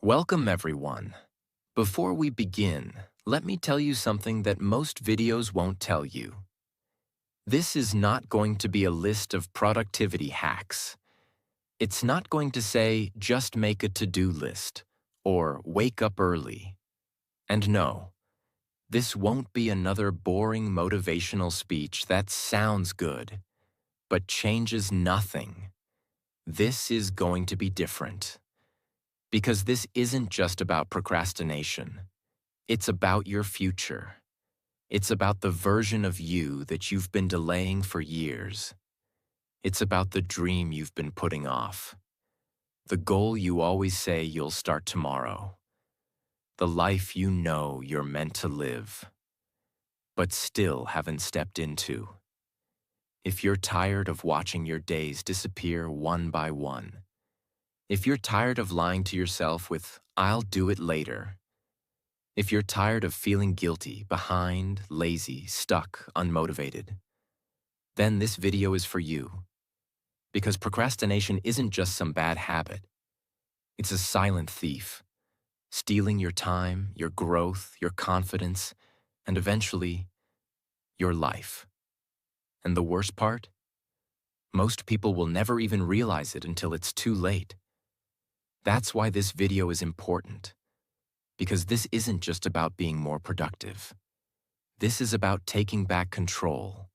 Welcome, everyone. Before we begin, let me tell you something that most videos won't tell you. This is not going to be a list of productivity hacks. It's not going to say, just make a to-do list, or wake up early. And no, this won't be another boring motivational speech that sounds good, but changes nothing. This is going to be different. Because this isn't just about procrastination. It's about your future. It's about the version of you that you've been delaying for years. It's about the dream you've been putting off. The goal you always say you'll start tomorrow. The life you know you're meant to live, but still haven't stepped into. If you're tired of watching your days disappear one by one, if you're tired of lying to yourself with, "I'll do it later," if you're tired of feeling guilty, behind, lazy, stuck, unmotivated, then this video is for you. Because procrastination isn't just some bad habit. It's a silent thief, stealing your time, your growth, your confidence, and eventually, your life. And the worst part? Most people will never even realize it until it's too late. That's why this video is important. Because this isn't just about being more productive. This is about taking back control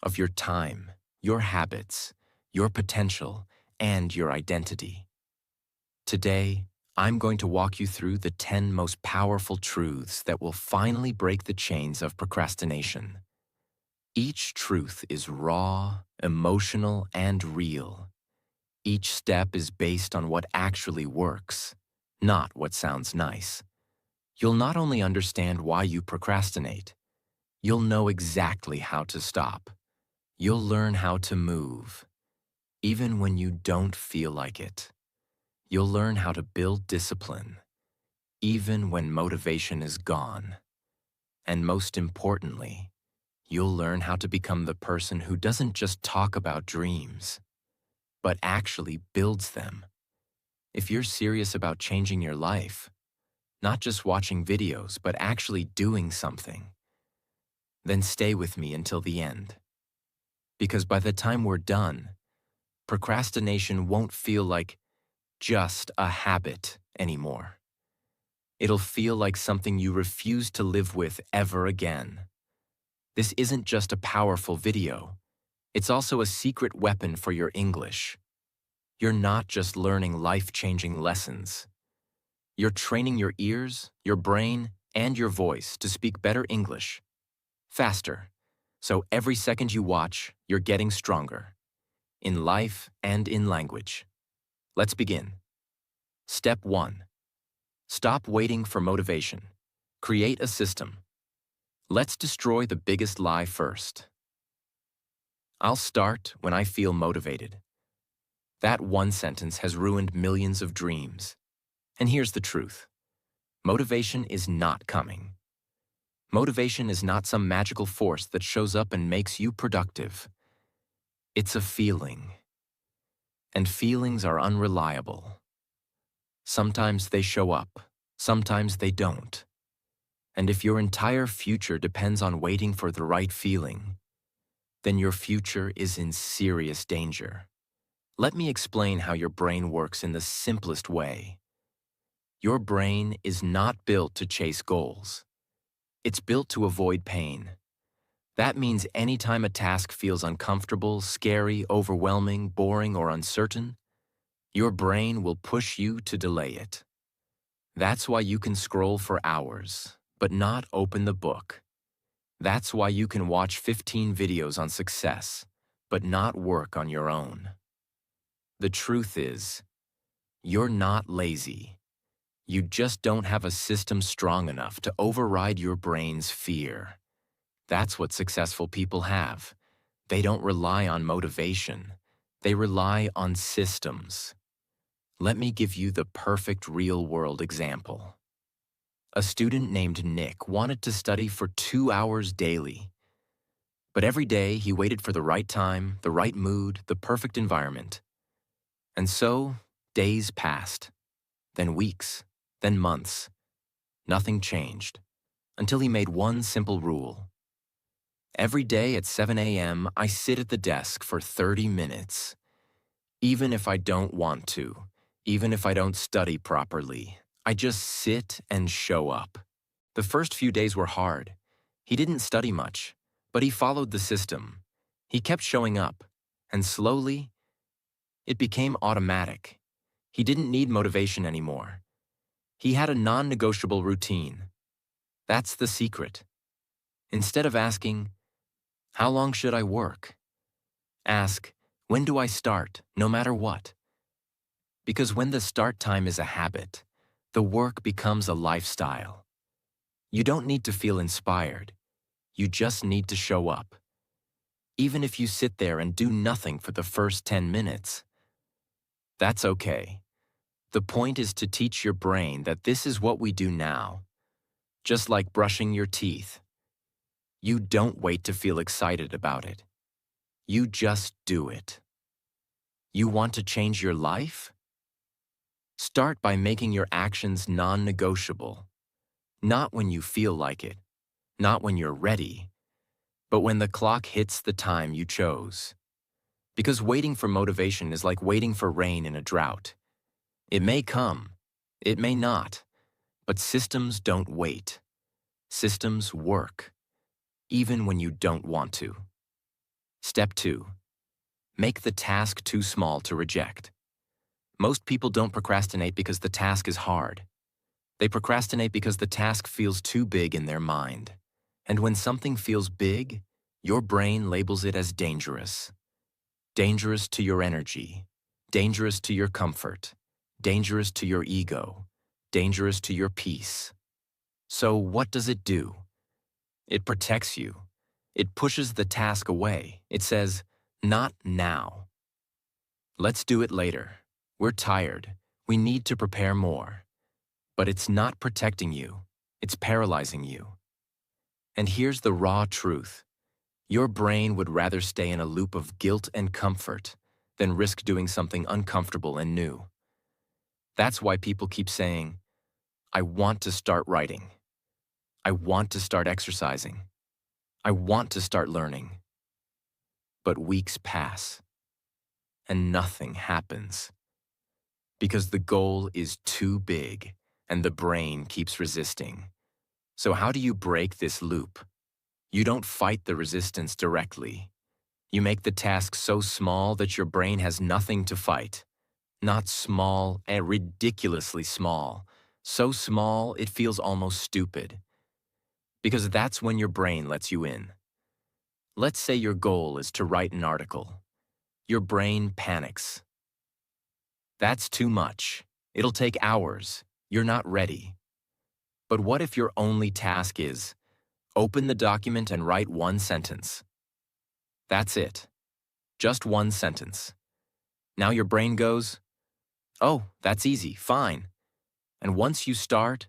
of your time, your habits, your potential, and your identity. Today, I'm going to walk you through the 10 most powerful truths that will finally break the chains of procrastination. Each truth is raw, emotional, and real. Each step is based on what actually works, not what sounds nice. You'll not only understand why you procrastinate, you'll know exactly how to stop. You'll learn how to move, even when you don't feel like it. You'll learn how to build discipline, even when motivation is gone. And most importantly, you'll learn how to become the person who doesn't just talk about dreams, but actually builds them. If you're serious about changing your life, not just watching videos, but actually doing something, then stay with me until the end. Because by the time we're done, procrastination won't feel like just a habit anymore. It'll feel like something you refuse to live with ever again. This isn't just a powerful video. It's also a secret weapon for your English. You're not just learning life-changing lessons. You're training your ears, your brain, and your voice to speak better English, faster, so every second you watch, you're getting stronger, in life and in language. Let's begin. Step 1. Stop waiting for motivation. Create a system. Let's destroy the biggest lie first. I'll start when I feel motivated. That one sentence has ruined millions of dreams. And here's the truth. Motivation is not coming. Motivation is not some magical force that shows up and makes you productive. It's a feeling. And feelings are unreliable. Sometimes they show up, sometimes they don't. And if your entire future depends on waiting for the right feeling, then your future is in serious danger. Let me explain how your brain works in the simplest way. Your brain is not built to chase goals. It's built to avoid pain. That means anytime a task feels uncomfortable, scary, overwhelming, boring, or uncertain, your brain will push you to delay it. That's why you can scroll for hours, but not open the book. That's why you can watch 15 videos on success, but not work on your own. The truth is, you're not lazy. You just don't have a system strong enough to override your brain's fear. That's what successful people have. They don't rely on motivation. They rely on systems. Let me give you the perfect real-world example. A student named Nick wanted to study for 2 hours daily. But every day he waited for the right time, the right mood, the perfect environment. And so, days passed. then weeks, then months. Nothing changed, until he made one simple rule. Every day at 7 a.m., I sit at the desk for 30 minutes. Even if I don't want to, even if I don't study properly, I just sit and show up. The first few days were hard. He didn't study much, but he followed the system. He kept showing up, and slowly, it became automatic. He didn't need motivation anymore. He had a non-negotiable routine. That's the secret. Instead of asking, "How long should I work?" ask, "When do I start, no matter what?" Because when the start time is a habit, the work becomes a lifestyle. You don't need to feel inspired. You just need to show up. Even if you sit there and do nothing for the first 10 minutes, that's okay. The point is to teach your brain that this is what we do now. Just like brushing your teeth. You don't wait to feel excited about it. You just do it. You want to change your life? Start by making your actions non-negotiable. Not when you feel like it, not when you're ready, but when the clock hits the time you chose. Because waiting for motivation is like waiting for rain in a drought. It may come, it may not, but systems don't wait. Systems work, even when you don't want to. Step 2. Make the task too small to reject. Most people don't procrastinate because the task is hard. They procrastinate because the task feels too big in their mind. And when something feels big, your brain labels it as dangerous. Dangerous to your energy, dangerous to your comfort, dangerous to your ego, dangerous to your peace. So what does it do? It protects you. It pushes the task away. It says, "Not now. Let's do it later. We're tired. We need to prepare more." But it's not protecting you. It's paralyzing you. And here's the raw truth. Your brain would rather stay in a loop of guilt and comfort than risk doing something uncomfortable and new. That's why people keep saying, "I want to start writing. I want to start exercising. I want to start learning." But weeks pass, and nothing happens. Because the goal is too big, and the brain keeps resisting. So how do you break this loop? You don't fight the resistance directly. You make the task so small that your brain has nothing to fight. Not small, and ridiculously small. So small it feels almost stupid. Because that's when your brain lets you in. Let's say your goal is to write an article. Your brain panics. That's too much. It'll take hours. You're not ready. But what if your only task is, open the document and write one sentence? That's it. Just one sentence. Now your brain goes, "Oh, that's easy, fine." And once you start,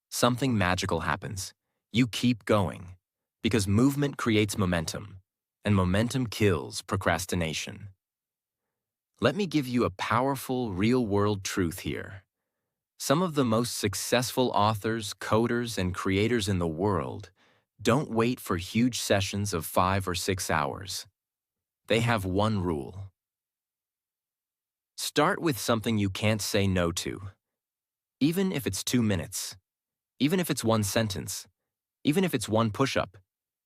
something magical happens. You keep going. Because movement creates momentum, and momentum kills procrastination. Let me give you a powerful, real-world truth here. Some of the most successful authors, coders, and creators in the world don't wait for huge sessions of 5 or 6 hours. They have one rule. Start with something you can't say no to. Even if it's 2 minutes. Even if it's one sentence. Even if it's one push-up.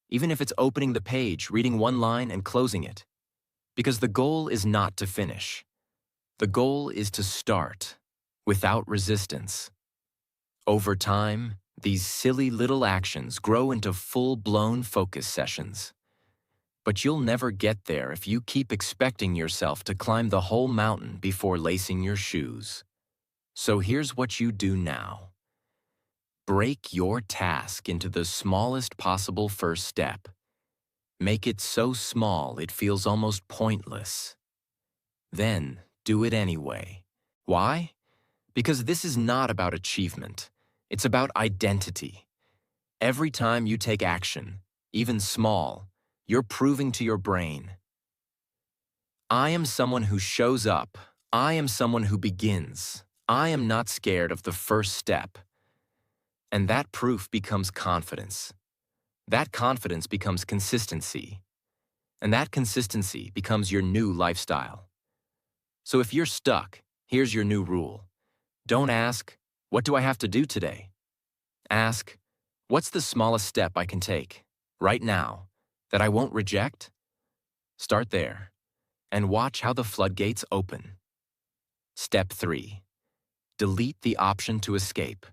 Even if it's opening the page, reading one line, and closing it. Because the goal is not to finish. The goal is to start, without resistance. Over time, these silly little actions grow into full-blown focus sessions. But you'll never get there if you keep expecting yourself to climb the whole mountain before lacing your shoes. So here's what you do now. Break your task into the smallest possible first step. Make it so small it feels almost pointless. Then, do it anyway. Why? Because this is not about achievement. It's about identity. Every time you take action, even small, you're proving to your brain, "I am someone who shows up. I am someone who begins. I am not scared of the first step. And that proof becomes confidence. That confidence becomes consistency. And that consistency becomes your new lifestyle. So if you're stuck, here's your new rule. Don't ask, what do I have to do today? Ask, what's the smallest step I can take, right now, that I won't reject? Start there, and watch how the floodgates open. Step 3. Delete the option to escape.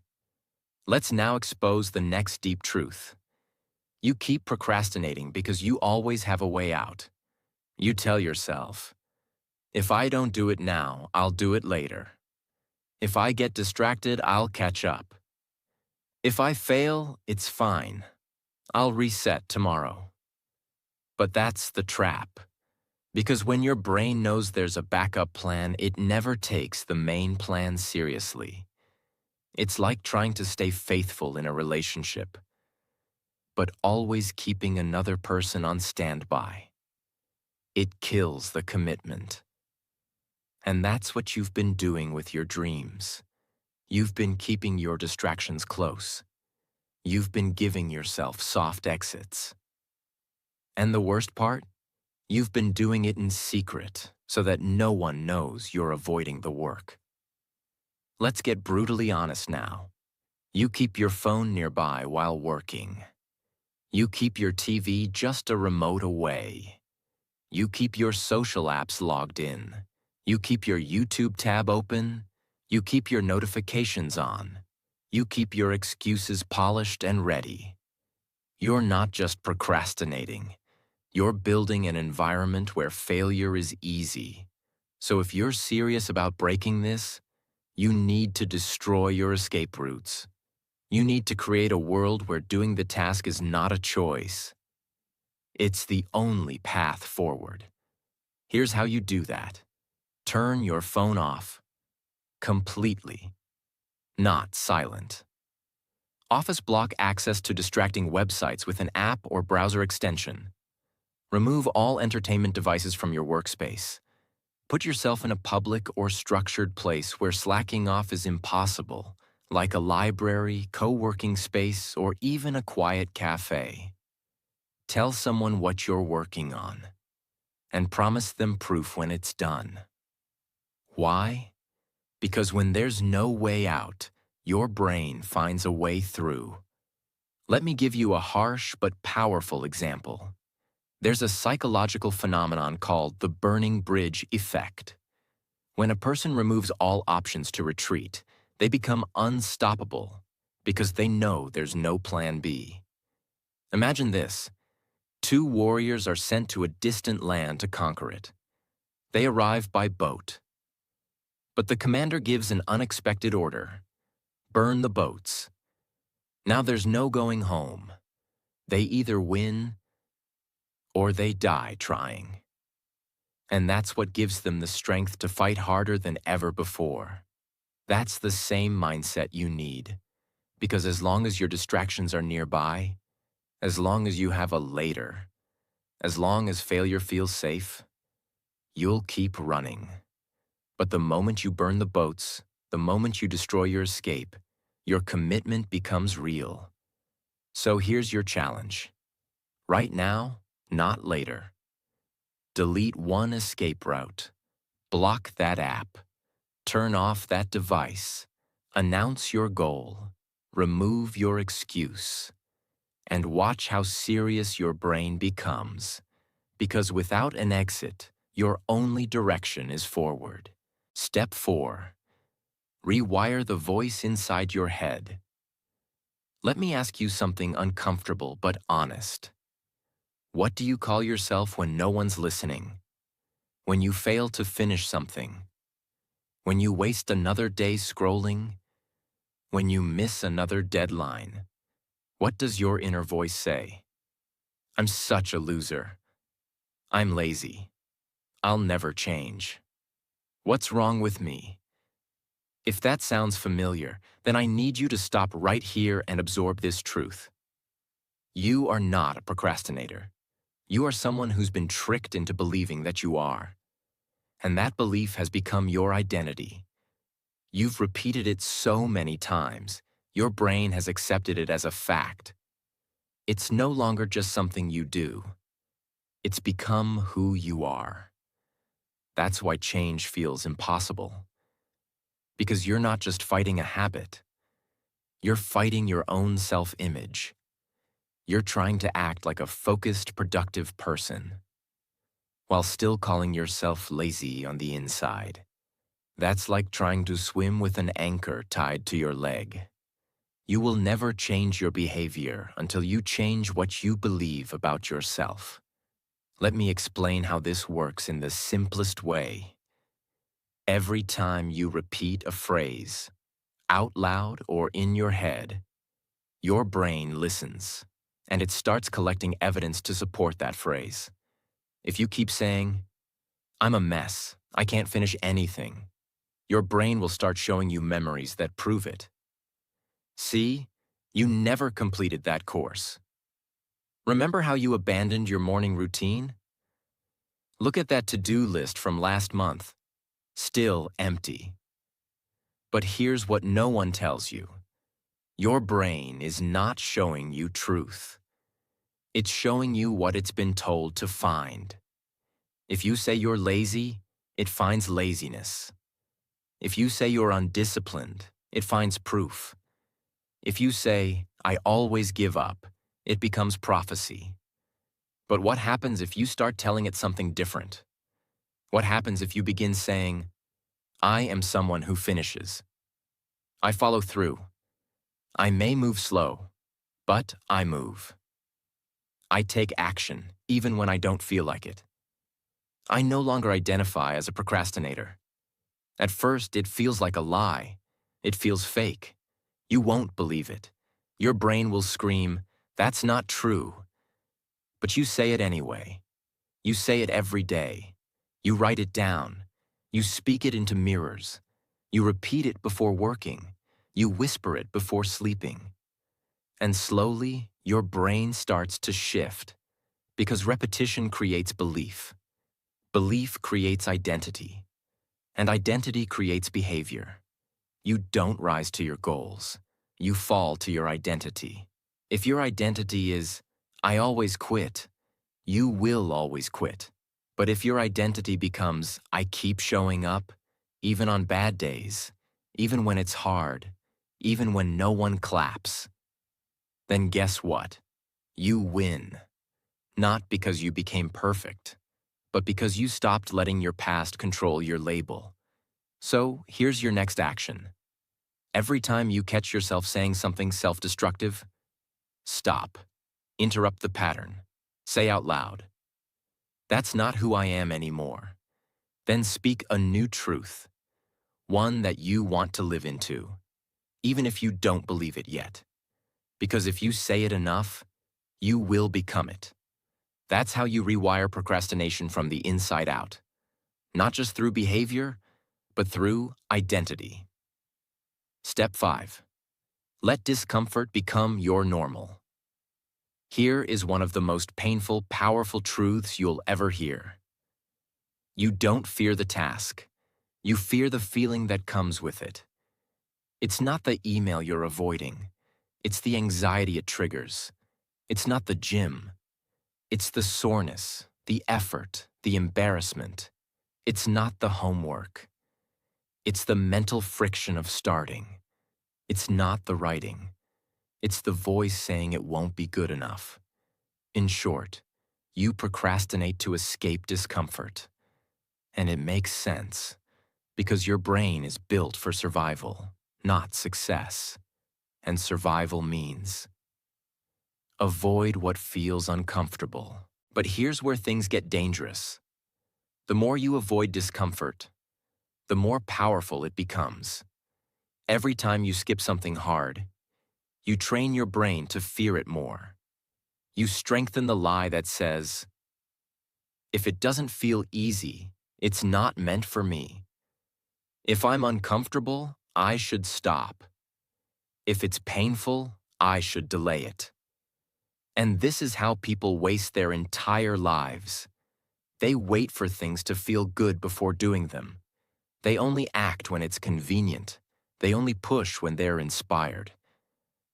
Let's now expose the next deep truth. You keep procrastinating because you always have a way out. You tell yourself, if I don't do it now, I'll do it later. If I get distracted, I'll catch up. If I fail, it's fine. I'll reset tomorrow. But that's the trap. Because when your brain knows there's a backup plan, it never takes the main plan seriously. It's like trying to stay faithful in a relationship, but always keeping another person on standby. It kills the commitment. And that's what you've been doing with your dreams. You've been keeping your distractions close. You've been giving yourself soft exits. And the worst part? You've been doing it in secret so that no one knows you're avoiding the work. Let's get brutally honest now. You keep your phone nearby while working. You keep your TV just a remote away. You keep your social apps logged in. You keep your YouTube tab open. You keep your notifications on. You keep your excuses polished and ready. You're not just procrastinating. You're building an environment where failure is easy. So if you're serious about breaking this, you need to destroy your escape routes. You need to create a world where doing the task is not a choice. It's the only path forward. Here's how you do that. Turn your phone off. Completely. Not silent. Office block access to distracting websites with an app or browser extension. Remove all entertainment devices from your workspace. Put yourself in a public or structured place where slacking off is impossible, like a library, co-working space, or even a quiet cafe. Tell someone what you're working on, and promise them proof when it's done. Why? Because when there's no way out, your brain finds a way through. Let me give you a harsh but powerful example. There's a psychological phenomenon called the burning bridge effect. When a person removes all options to retreat, they become unstoppable because they know there's no plan B. Imagine this. 2 warriors are sent to a distant land to conquer it. They arrive by boat. But the commander gives an unexpected order. Burn the boats. Now there's no going home. They either win or they die trying. And that's what gives them the strength to fight harder than ever before. That's the same mindset you need. Because as long as your distractions are nearby, as long as you have a later, as long as failure feels safe, you'll keep running. But the moment you burn the boats, the moment you destroy your escape, your commitment becomes real. So here's your challenge. Right now, not later. Delete one escape route. Block that app. Turn off that device. Announce your goal. Remove your excuse. And watch how serious your brain becomes. Because without an exit, your only direction is forward. Step 4. Rewire the voice inside your head. Let me ask you something uncomfortable but honest. What do you call yourself when no one's listening? When you fail to finish something? When you waste another day scrolling? When you miss another deadline? What does your inner voice say? I'm such a loser. I'm lazy. I'll never change. What's wrong with me? If that sounds familiar, then I need you to stop right here and absorb this truth. You are not a procrastinator. You are someone who's been tricked into believing that you are. And that belief has become your identity. You've repeated it so many times, your brain has accepted it as a fact. It's no longer just something you do. It's become who you are. That's why change feels impossible. Because you're not just fighting a habit. You're fighting your own self-image. You're trying to act like a focused, productive person, while still calling yourself lazy on the inside. That's like trying to swim with an anchor tied to your leg. You will never change your behavior until you change what you believe about yourself. Let me explain how this works in the simplest way. Every time you repeat a phrase, out loud or in your head, your brain listens, and it starts collecting evidence to support that phrase. If you keep saying, "I'm a mess, I can't finish anything," your brain will start showing you memories that prove it. See, you never completed that course. Remember how you abandoned your morning routine? Look at that to-do list from last month. Still empty. But here's what no one tells you. Your brain is not showing you truth. It's showing you what it's been told to find. If you say you're lazy, it finds laziness. If you say you're undisciplined, it finds proof. If you say, "I always give up," it becomes prophecy. But what happens if you start telling it something different? What happens if you begin saying, "I am someone who finishes. I follow through. I may move slow, but I move. I take action, even when I don't feel like it. I no longer identify as a procrastinator." At first, it feels like a lie. It feels fake. You won't believe it. Your brain will scream, "That's not true." But you say it anyway. You say it every day. You write it down. You speak it into mirrors. You repeat it before working. You whisper it before sleeping. And slowly, your brain starts to shift, because repetition creates belief. Belief creates identity. And identity creates behavior. You don't rise to your goals. You fall to your identity. If your identity is, "I always quit," you will always quit. But if your identity becomes, "I keep showing up," even on bad days, even when it's hard, even when no one claps, then guess what? You win. Not because you became perfect, but because you stopped letting your past control your label. So here's your next action. Every time you catch yourself saying something self-destructive, stop. Interrupt the pattern. Say out loud, "That's not who I am anymore." Then speak a new truth, one that you want to live into, even if you don't believe it yet. Because if you say it enough, you will become it. That's how you rewire procrastination from the inside out. Not just through behavior, but through identity. Step 5. Let discomfort become your normal. Here is one of the most painful, powerful truths you'll ever hear. You don't fear the task. You fear the feeling that comes with it. It's not the email you're avoiding. It's the anxiety it triggers. It's not the gym. It's the soreness, the effort, the embarrassment. It's not the homework. It's the mental friction of starting. It's not the writing. It's the voice saying it won't be good enough. In short, you procrastinate to escape discomfort. And it makes sense, because your brain is built for survival, not success. And survival means avoid what feels uncomfortable. But here's where things get dangerous. The more you avoid discomfort, the more powerful it becomes. Every time you skip something hard, you train your brain to fear it more. You strengthen the lie that says, "If it doesn't feel easy, it's not meant for me. If I'm uncomfortable, I should stop. If it's painful, I should delay it." And this is how people waste their entire lives. They wait for things to feel good before doing them. They only act when it's convenient, They only push when they're inspired.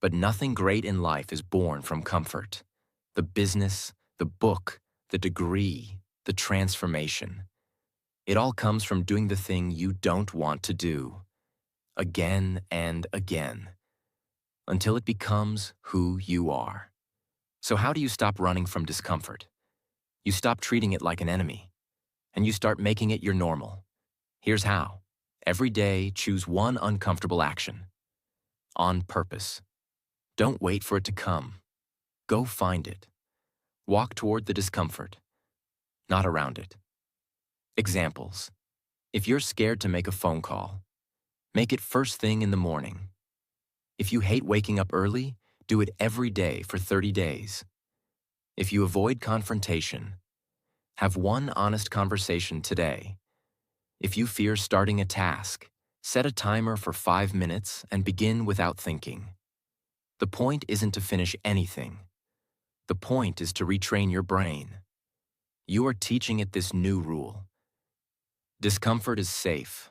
But nothing great in life is born from comfort. The business, the book, the degree, the transformation. It all comes from doing the thing you don't want to do, again and again, until it becomes who you are. So how do you stop running from discomfort? You stop treating it like an enemy, and you start making it your normal. Here's how. Every day, choose one uncomfortable action. On purpose. Don't wait for it to come. Go find it. Walk toward the discomfort, not around it. Examples. If you're scared to make a phone call, make it first thing in the morning. If you hate waking up early, do it every day for 30 days. If you avoid confrontation, have one honest conversation today. If you fear starting a task, set a timer for 5 minutes and begin without thinking. The point isn't to finish anything. The point is to retrain your brain. You are teaching it this new rule. Discomfort is safe.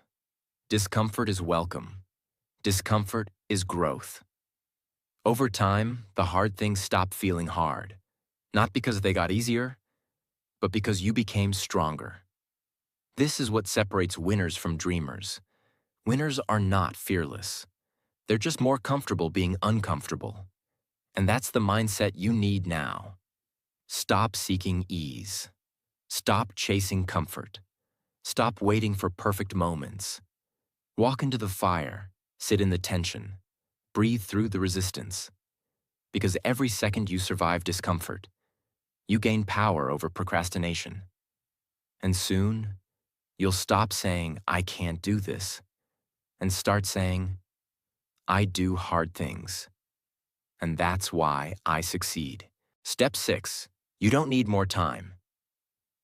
Discomfort is welcome. Discomfort is growth. Over time, the hard things stop feeling hard, not because they got easier, but because you became stronger. This is what separates winners from dreamers. Winners are not fearless. They're just more comfortable being uncomfortable. And that's the mindset you need now. Stop seeking ease. Stop chasing comfort. Stop waiting for perfect moments. Walk into the fire, sit in the tension, breathe through the resistance. Because every second you survive discomfort, you gain power over procrastination. And soon, you'll stop saying, "I can't do this," and start saying, "I do hard things. And that's why I succeed." Step 6. You don't need more time.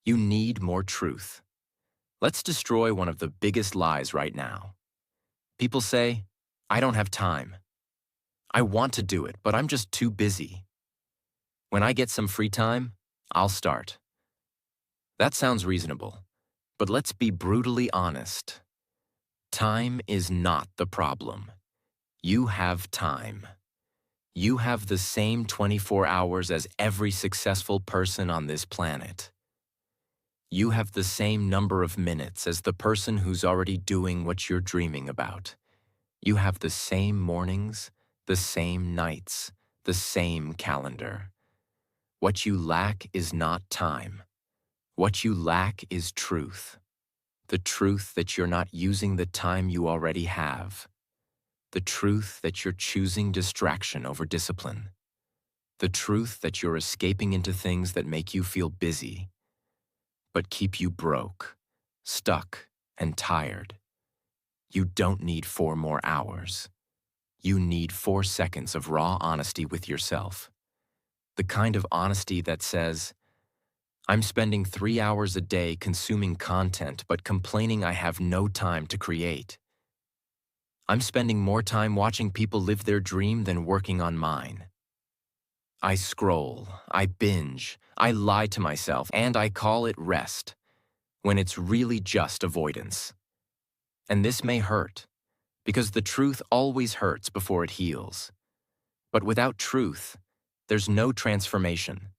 You need more truth. Let's destroy one of the biggest lies right now. People say, "I don't have time. I want to do it, but I'm just too busy. When I get some free time, I'll start." That sounds reasonable, but let's be brutally honest. Time is not the problem. You have time. You have the same 24 hours as every successful person on this planet. You have the same number of minutes as the person who's already doing what you're dreaming about. You have the same mornings, the same nights, the same calendar. What you lack is not time. What you lack is truth. The truth that you're not using the time you already have. The truth that you're choosing distraction over discipline. The truth that you're escaping into things that make you feel busy, but keep you broke, stuck, and tired. You don't need 4 more hours. You need 4 seconds of raw honesty with yourself. The kind of honesty that says, "I'm spending 3 hours a day consuming content but complaining I have no time to create. I'm spending more time watching people live their dream than working on mine. I scroll, I binge, I lie to myself, and I call it rest, when it's really just avoidance." And this may hurt, because the truth always hurts before it heals. But without truth, there's no transformation.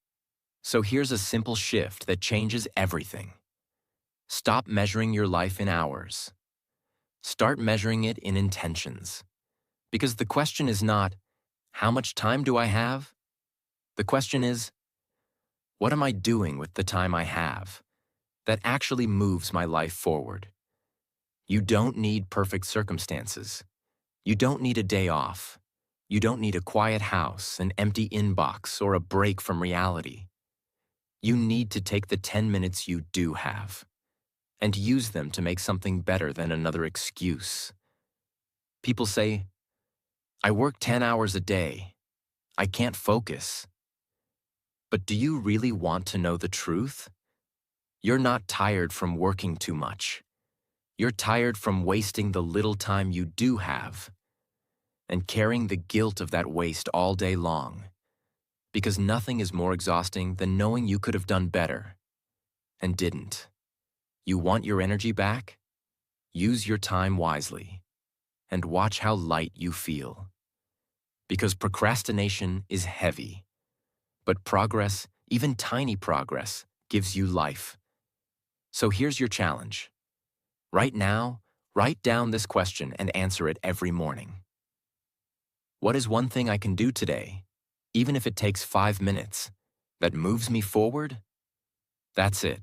So here's a simple shift that changes everything. Stop measuring your life in hours. Start measuring it in intentions. Because the question is not, "How much time do I have?" The question is, "What am I doing with the time I have that actually moves my life forward?" You don't need perfect circumstances. You don't need a day off. You don't need a quiet house, an empty inbox, or a break from reality. You need to take the 10 minutes you do have and use them to make something better than another excuse. People say, "I work 10 hours a day. I can't focus." But do you really want to know the truth? You're not tired from working too much. You're tired from wasting the little time you do have and carrying the guilt of that waste all day long. Because nothing is more exhausting than knowing you could have done better and didn't. You want your energy back? Use your time wisely. and watch how light you feel. Because procrastination is heavy, but progress, even tiny progress, gives you life. So here's your challenge. Right now, write down this question and answer it every morning. What is one thing I can do today, even if it takes 5 minutes, that moves me forward? That's it.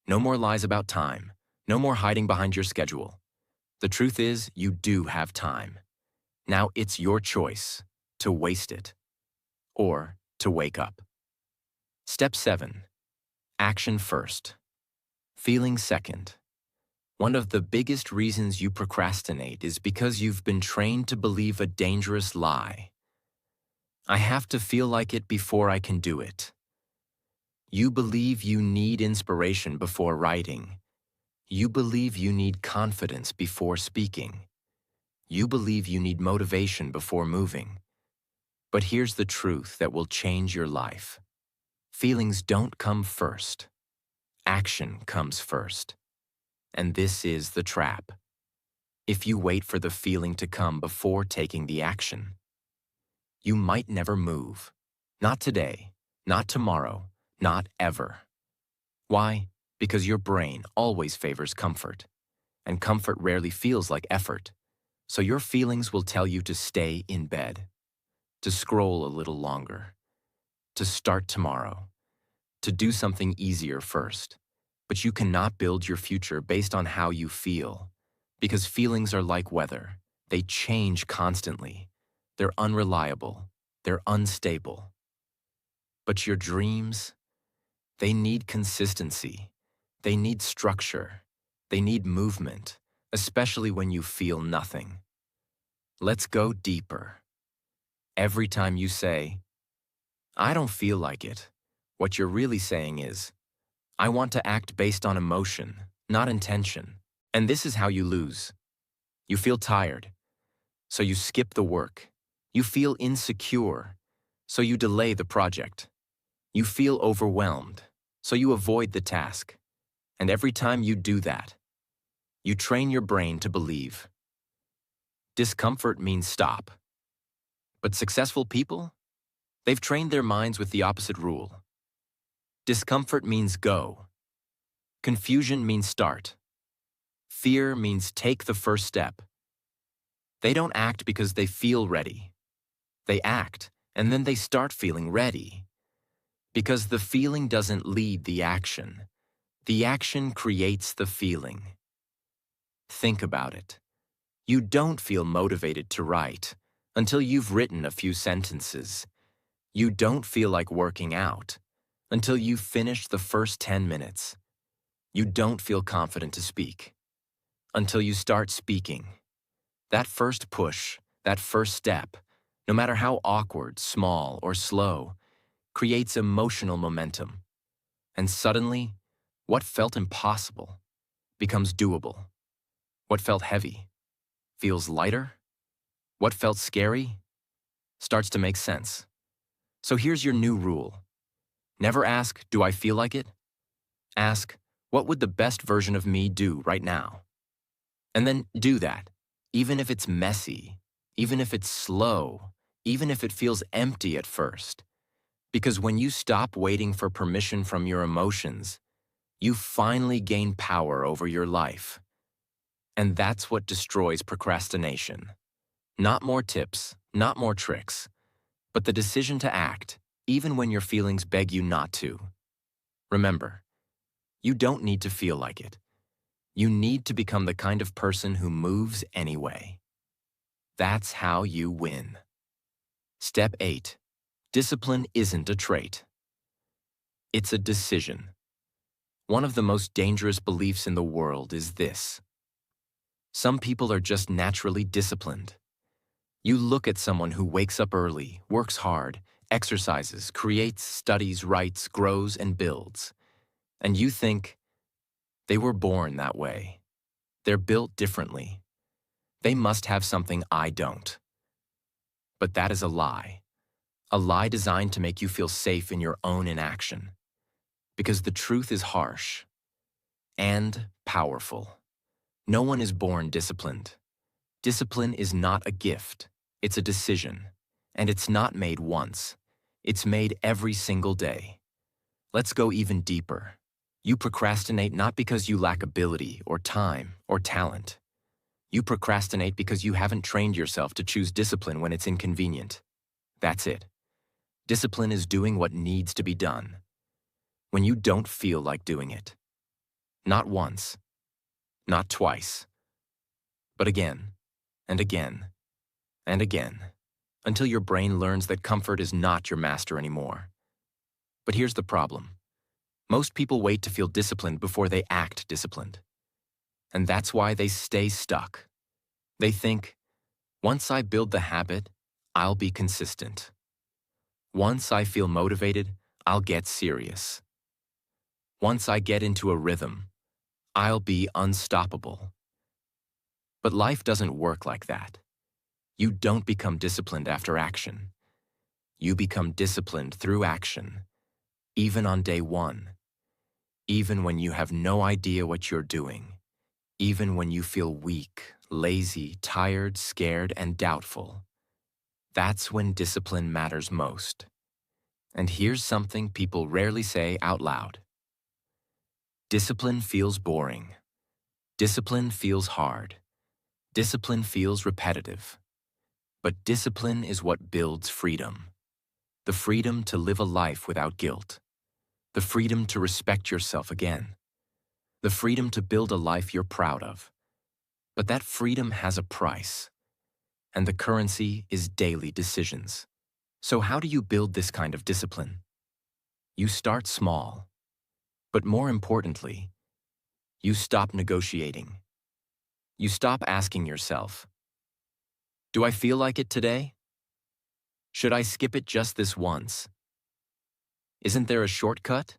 No more lies about time. No more hiding behind your schedule. The truth is, you do have time. Now it's your choice to waste it or to wake up. Step 7. Action first. Feeling second. One of the biggest reasons you procrastinate is because you've been trained to believe a dangerous lie. I have to feel like it before I can do it. You believe you need inspiration before writing. You believe you need confidence before speaking. You believe you need motivation before moving. But here's the truth that will change your life. Feelings don't come first. Action comes first. And this is the trap. If you wait for the feeling to come before taking the action, you might never move. Not today, not tomorrow, not ever. Why? Because your brain always favors comfort, and comfort rarely feels like effort. So your feelings will tell you to stay in bed, to scroll a little longer, to start tomorrow, to do something easier first. But you cannot build your future based on how you feel, because feelings are like weather. They change constantly. They're unreliable. They're unstable. But your dreams, they need consistency. They need structure. They need movement, especially when you feel nothing. Let's go deeper. Every time you say, I don't feel like it, what you're really saying is, I want to act based on emotion, not intention. And this is how you lose. You feel tired, so you skip the work. You feel insecure, so you delay the project. You feel overwhelmed, so you avoid the task. And every time you do that, you train your brain to believe. Discomfort means stop. But successful people? They've trained their minds with the opposite rule. Discomfort means go. Confusion means start. Fear means take the first step. They don't act because they feel ready. They act, and then they start feeling ready. Because the feeling doesn't lead the action. The action creates the feeling. Think about it. You don't feel motivated to write until you've written a few sentences. You don't feel like working out until you've finished the first 10 minutes. You don't feel confident to speak until you start speaking. That first push, that first step, no matter how awkward, small, or slow, creates emotional momentum. And suddenly, what felt impossible becomes doable. What felt heavy feels lighter. What felt scary starts to make sense. So here's your new rule. Never ask, do I feel like it? Ask, what would the best version of me do right now? And then do that, even if it's messy, even if it's slow, even if it feels empty at first. Because when you stop waiting for permission from your emotions, you finally gain power over your life. And that's what destroys procrastination. Not more tips, not more tricks, but the decision to act, even when your feelings beg you not to. Remember, you don't need to feel like it. You need to become the kind of person who moves anyway. That's how you win. Step 8. Discipline isn't a trait. It's a decision. One of the most dangerous beliefs in the world is this. Some people are just naturally disciplined. You look at someone who wakes up early, works hard, exercises, creates, studies, writes, grows, and builds. And you think, they were born that way. They're built differently. They must have something I don't. But that is a lie designed to make you feel safe in your own inaction. Because the truth is harsh and powerful. No one is born disciplined. Discipline is not a gift, it's a decision. And it's not made once, it's made every single day. Let's go even deeper. You procrastinate not because you lack ability or time or talent. You procrastinate because you haven't trained yourself to choose discipline when it's inconvenient. That's it. Discipline is doing what needs to be done when you don't feel like doing it. Not once, not twice, but again and again and again, until your brain learns that comfort is not your master anymore. But here's the problem. Most people wait to feel disciplined before they act disciplined. And that's why they stay stuck. They think, once I build the habit, I'll be consistent. Once I feel motivated, I'll get serious. Once I get into a rhythm, I'll be unstoppable. But life doesn't work like that. You don't become disciplined after action. You become disciplined through action, even on day one, even when you have no idea what you're doing, even when you feel weak, lazy, tired, scared, and doubtful. That's when discipline matters most. And here's something people rarely say out loud. Discipline feels boring. Discipline feels hard. Discipline feels repetitive. But discipline is what builds freedom. The freedom to live a life without guilt. The freedom to respect yourself again. The freedom to build a life you're proud of. But that freedom has a price. And the currency is daily decisions. So how do you build this kind of discipline? You start small. But more importantly, you stop negotiating. You stop asking yourself, do I feel like it today? Should I skip it just this once? Isn't there a shortcut?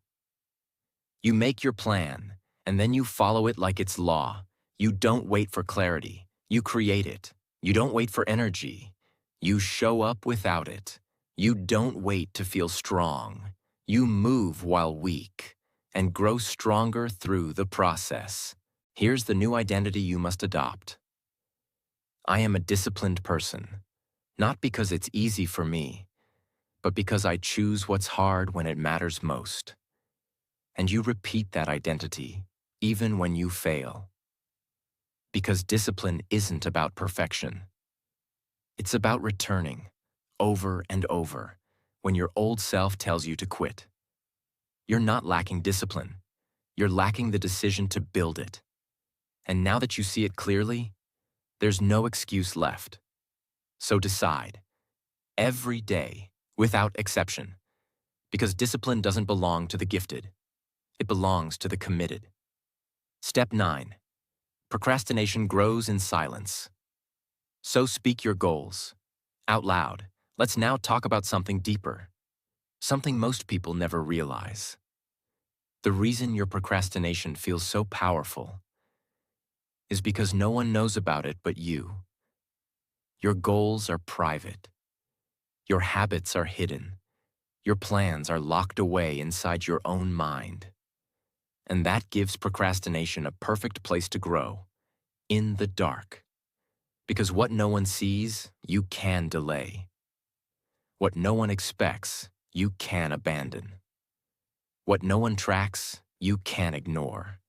You make your plan, and then you follow it like it's law. You don't wait for clarity. You create it. You don't wait for energy. You show up without it. You don't wait to feel strong. You move while weak, and grow stronger through the process. Here's the new identity you must adopt. I am a disciplined person, not because it's easy for me, but because I choose what's hard when it matters most. And you repeat that identity, even when you fail. Because discipline isn't about perfection. It's about returning, over and over, when your old self tells you to quit. You're not lacking discipline. You're lacking the decision to build it. And now that you see it clearly, there's no excuse left. So decide, every day, without exception, because discipline doesn't belong to the gifted. It belongs to the committed. Step 9. Procrastination grows in silence. So speak your goals. Out loud. Let's now talk about something deeper. Something most people never realize. The reason your procrastination feels so powerful is because no one knows about it but you. Your goals are private. Your habits are hidden. Your plans are locked away inside your own mind. And that gives procrastination a perfect place to grow, in the dark. Because what no one sees, you can delay. What no one expects, you can abandon. What no one tracks, you can ignore.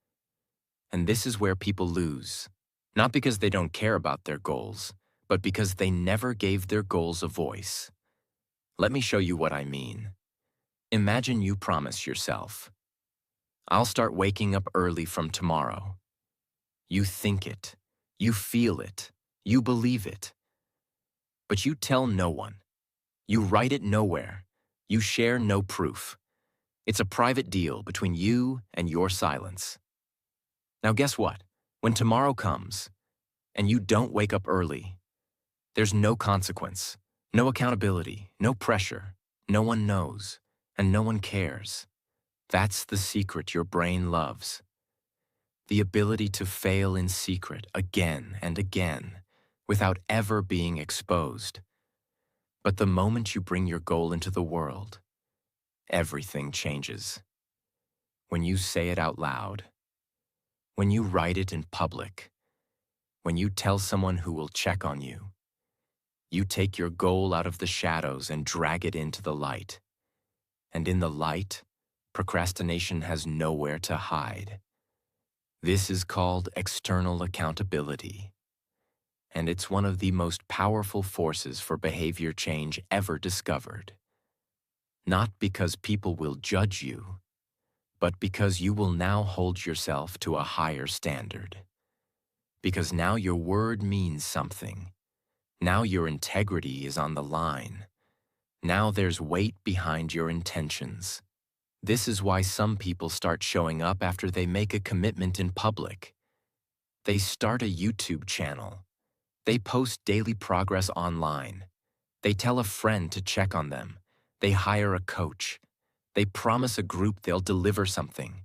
And this is where people lose, not because they don't care about their goals, but because they never gave their goals a voice. Let me show you what I mean. Imagine you promise yourself, I'll start waking up early from tomorrow. You think it, you feel it, you believe it. But you tell no one. You write it nowhere. You share no proof. It's a private deal between you and your silence. Now guess what? When tomorrow comes, and you don't wake up early, there's no consequence, no accountability, no pressure. No one knows, and no one cares. That's the secret your brain loves. The ability to fail in secret again and again, without ever being exposed. But the moment you bring your goal into the world, everything changes. When you say it out loud, when you write it in public, when you tell someone who will check on you. You take your goal out of the shadows and drag it into the light. And in the light, procrastination has nowhere to hide. This is called external accountability. And it's one of the most powerful forces for behavior change ever discovered. Not because people will judge you, but because you will now hold yourself to a higher standard. Because now your word means something. Now your integrity is on the line. Now there's weight behind your intentions. This is why some people start showing up after they make a commitment in public. They start a YouTube channel. They post daily progress online. They tell a friend to check on them. They hire a coach. They promise a group they'll deliver something.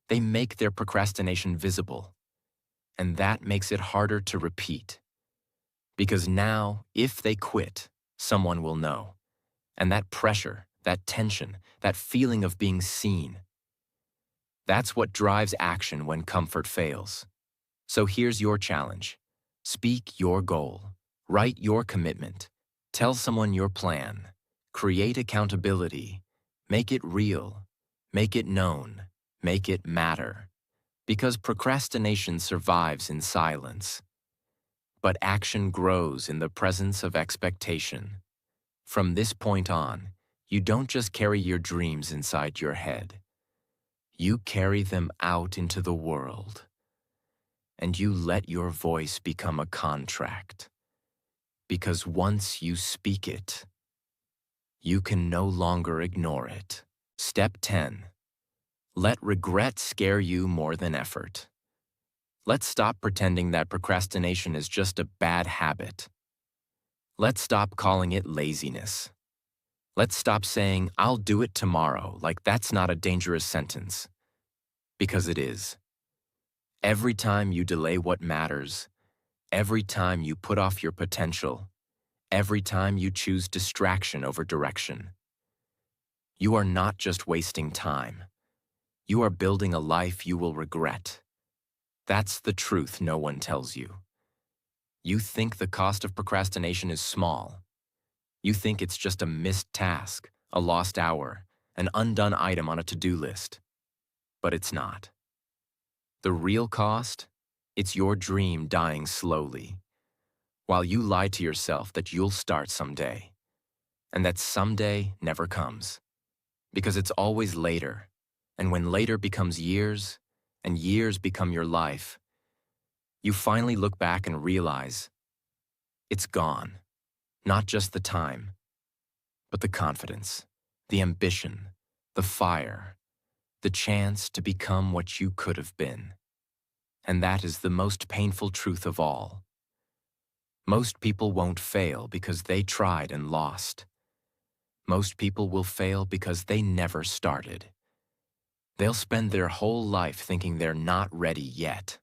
They make their procrastination visible. And that makes it harder to repeat. Because now, if they quit, someone will know. And that pressure, that tension, that feeling of being seen, that's what drives action when comfort fails. So here's your challenge. Speak your goal. Write your commitment. Tell someone your plan. Create accountability. Make it real. Make it known. Make it matter. Because procrastination survives in silence. But action grows in the presence of expectation. From this point on, you don't just carry your dreams inside your head. You carry them out into the world. And you let your voice become a contract. Because once you speak it, you can no longer ignore it. Step 10. Let regret scare you more than effort. Let's stop pretending that procrastination is just a bad habit. Let's stop calling it laziness. Let's stop saying, "I'll do it tomorrow," like that's not a dangerous sentence. Because it is. Every time you delay what matters, every time you put off your potential, every time you choose distraction over direction, you are not just wasting time. You are building a life you will regret. That's the truth no one tells you. You think the cost of procrastination is small. You think it's just a missed task, a lost hour, an undone item on a to-do list. But it's not. The real cost? It's your dream dying slowly, while you lie to yourself that you'll start someday, and that someday never comes, because it's always later, and when later becomes years, and years become your life, you finally look back and realize it's gone. Not just the time, but the confidence, the ambition, the fire, the chance to become what you could have been. And that is the most painful truth of all. Most people won't fail because they tried and lost. Most people will fail because they never started. They'll spend their whole life thinking they're not ready yet.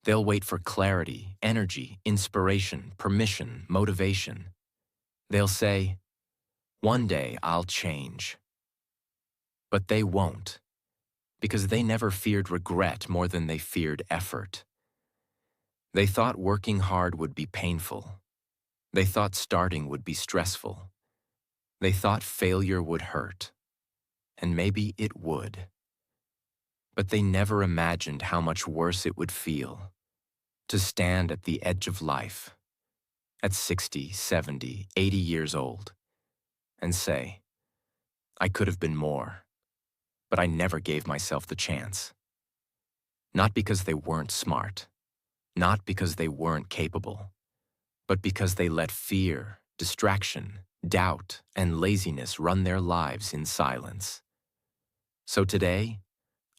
They'll wait for clarity, energy, inspiration, permission, motivation. They'll say, "One day I'll change." But they won't, because they never feared regret more than they feared effort. They thought working hard would be painful. They thought starting would be stressful. They thought failure would hurt. And maybe it would. But they never imagined how much worse it would feel to stand at the edge of life, at 60, 70, 80 years old, and say, "I could have been more, but I never gave myself the chance." Not because they weren't smart, not because they weren't capable, but because they let fear, distraction, doubt, and laziness run their lives in silence. So today,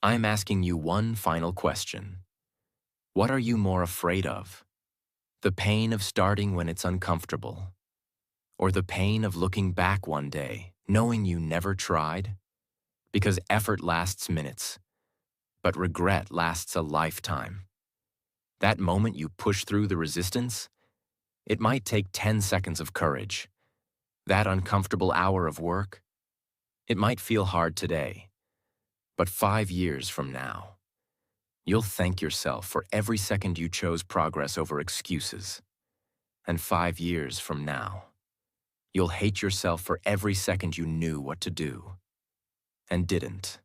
I'm asking you one final question. What are you more afraid of? The pain of starting when it's uncomfortable? Or the pain of looking back one day, knowing you never tried? Because effort lasts minutes, but regret lasts a lifetime. That moment you push through the resistance, it might take 10 seconds of courage. That uncomfortable hour of work, it might feel hard today, but 5 years from now, You'll thank yourself for every second you chose progress over excuses. And 5 years from now, you'll hate yourself for every second you knew what to do and didn't.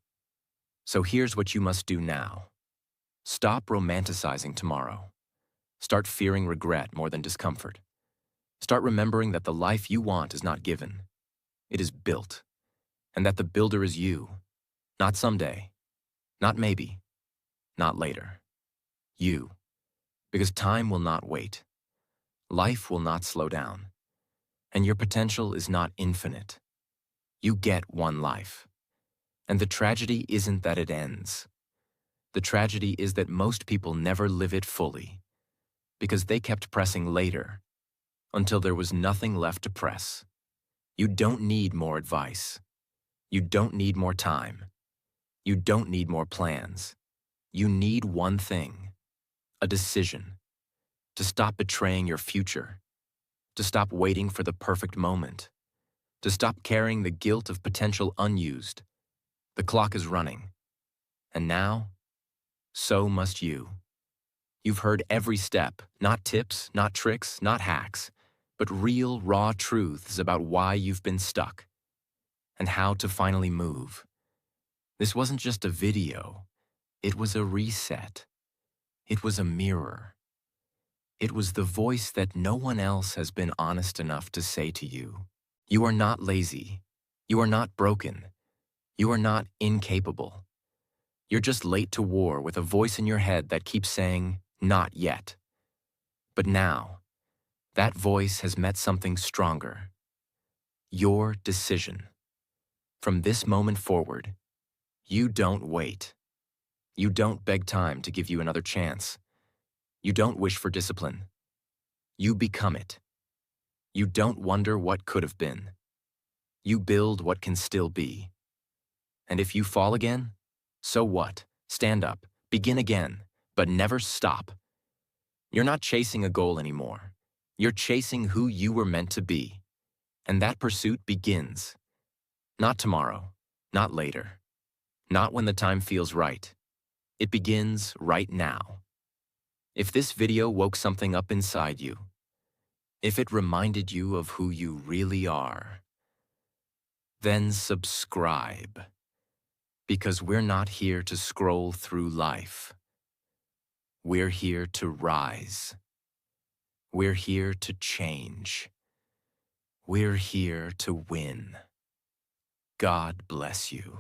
So here's what you must do now. Stop romanticizing tomorrow. Start fearing regret more than discomfort. Start remembering that the life you want is not given. It is built. And that the builder is you. Not someday. Not maybe. Not later. You. Because time will not wait. Life will not slow down. And your potential is not infinite. You get one life. And the tragedy isn't that it ends. The tragedy is that most people never live it fully. Because they kept pressing later. Until there was nothing left to press. You don't need more advice. You don't need more time. You don't need more plans. You need one thing. A decision. To stop betraying your future. To stop waiting for the perfect moment. To stop carrying the guilt of potential unused. The clock is running. And now, so must you. You've heard every step, not tips, not tricks, not hacks, but real, raw truths about why you've been stuck and how to finally move. This wasn't just a video. It was a reset. It was a mirror. It was the voice that no one else has been honest enough to say to you. You are not lazy. You are not broken. You are not incapable. You're just late to war with a voice in your head that keeps saying, not yet. But now, that voice has met something stronger. Your decision. From this moment forward, you don't wait. You don't beg time to give you another chance. You don't wish for discipline. You become it. You don't wonder what could have been. You build what can still be. And if you fall again, so what? Stand up, begin again, but never stop. You're not chasing a goal anymore. You're chasing who you were meant to be. And that pursuit begins. Not tomorrow, not later, not when the time feels right. It begins right now. If this video woke something up inside you, if it reminded you of who you really are, then subscribe. Because we're not here to scroll through life. We're here to rise. We're here to change. We're here to win. God bless you.